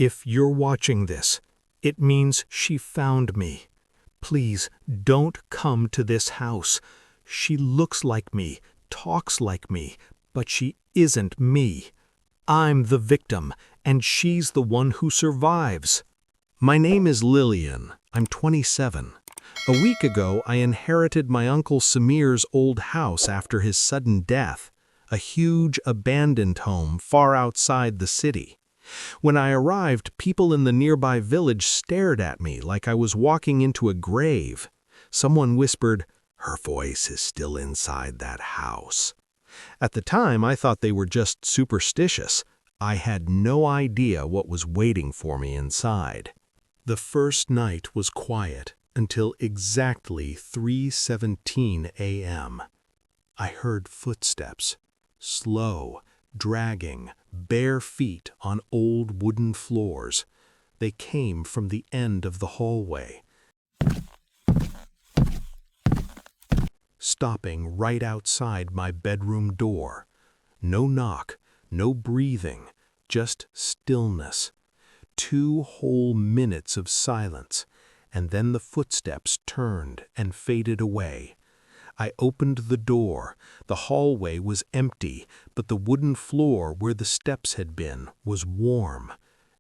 If you're watching this, it means she found me. Please don't come to this house. She looks like me, talks like me, but she isn't me. I'm the victim, and she's the one who survives. My name is Lilian. I'm 27. A week ago, I inherited my Uncle Samir's old house after his sudden death, a huge abandoned home far outside the city. When I arrived, people in the nearby village stared at me like I was walking into a grave. Someone whispered, "Her voice is still inside that house." At the time, I thought they were just superstitious. I had no idea what was waiting for me inside. The first night was quiet until exactly 3:17 a.m. I heard footsteps, slow, dragging, bare feet on old wooden floors. They came from the end of the hallway, stopping right outside my bedroom door. No knock, no breathing, just stillness. 2 whole minutes of silence, and then the footsteps turned and faded away. I opened the door. The hallway was empty, but the wooden floor where the steps had been was warm,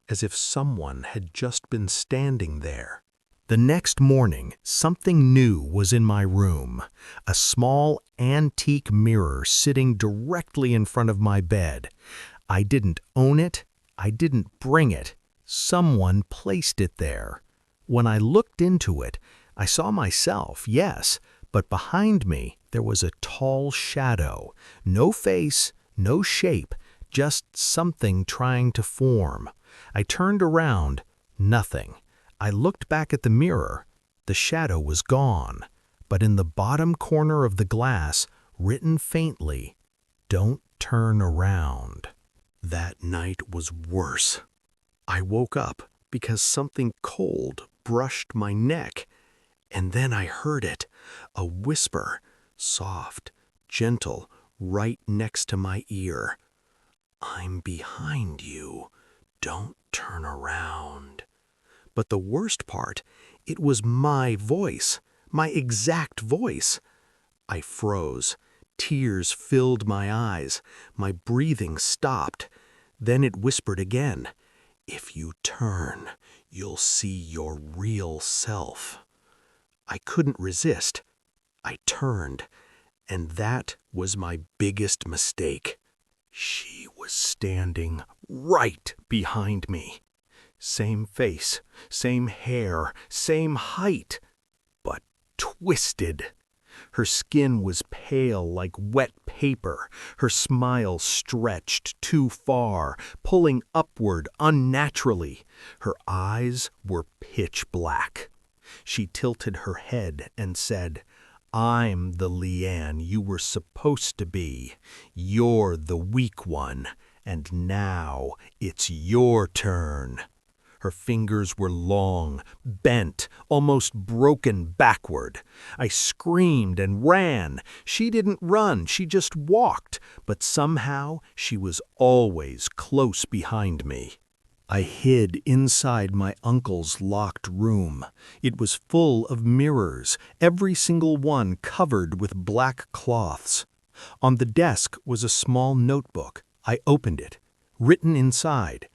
as if someone had just been standing there. The next morning, something new was in my room. A small, antique mirror sitting directly in front of my bed. I didn't own it. I didn't bring it. Someone placed it there. When I looked into it, I saw myself, yes, but behind me there was a tall shadow. No face, no shape, just something trying to form. I turned around, nothing. I looked back at the mirror. The shadow was gone, but in the bottom corner of the glass, written faintly, "Don't turn around." That night was worse. I woke up because something cold brushed my neck, and then I heard it, a whisper, soft, gentle, right next to my ear. "I'm behind you. Don't turn around." But the worst part, it was my voice, my exact voice. I froze. Tears filled my eyes. My breathing stopped. Then it whispered again, "If you turn, you'll see your real self." I couldn't resist. I turned, and that was my biggest mistake. She was standing right behind me. Same face, same hair, same height, but twisted. Her skin was pale like wet paper, her smile stretched too far, pulling upward unnaturally. Her eyes were pitch black. She tilted her head and said, "I'm the Lian you were supposed to be. You're the weak one, and now it's your turn." Her fingers were long, bent, almost broken backward. I screamed and ran. She didn't run, she just walked, but somehow she was always close behind me. I hid inside my uncle's locked room. It was full of mirrors, every single one covered with black cloths. On the desk was a small notebook. I opened it. Written inside,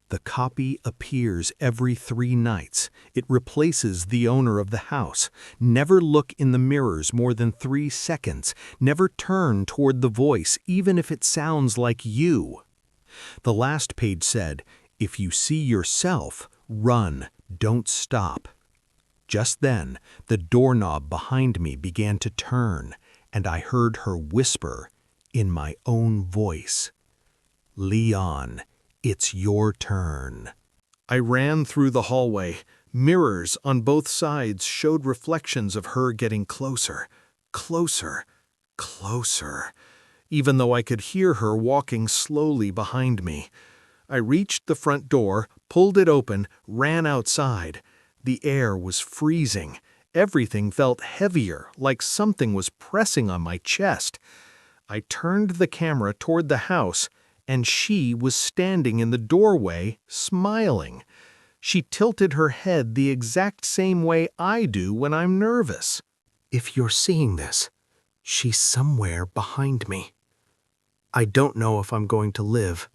"The copy appears every 3 nights. It replaces the owner of the house. Never look in the mirrors more than 3 seconds. Never turn toward the voice, even if it sounds like you." The last page said, "If you see yourself, run, don't stop." Just then, the doorknob behind me began to turn, and I heard her whisper in my own voice, "Lian, it's your turn." I ran through the hallway. Mirrors on both sides showed reflections of her getting closer, closer, closer, even though I could hear her walking slowly behind me. I reached the front door, pulled it open, ran outside. The air was freezing. Everything felt heavier, like something was pressing on my chest. I turned the camera toward the house, and she was standing in the doorway, smiling. She tilted her head the exact same way I do when I'm nervous. If you're seeing this, she's somewhere behind me. I don't know if I'm going to live,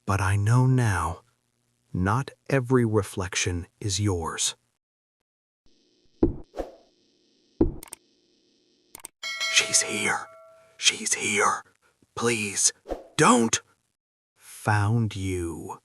but I know now, not every reflection is yours. She's here. She's here. Please, don't. Found you.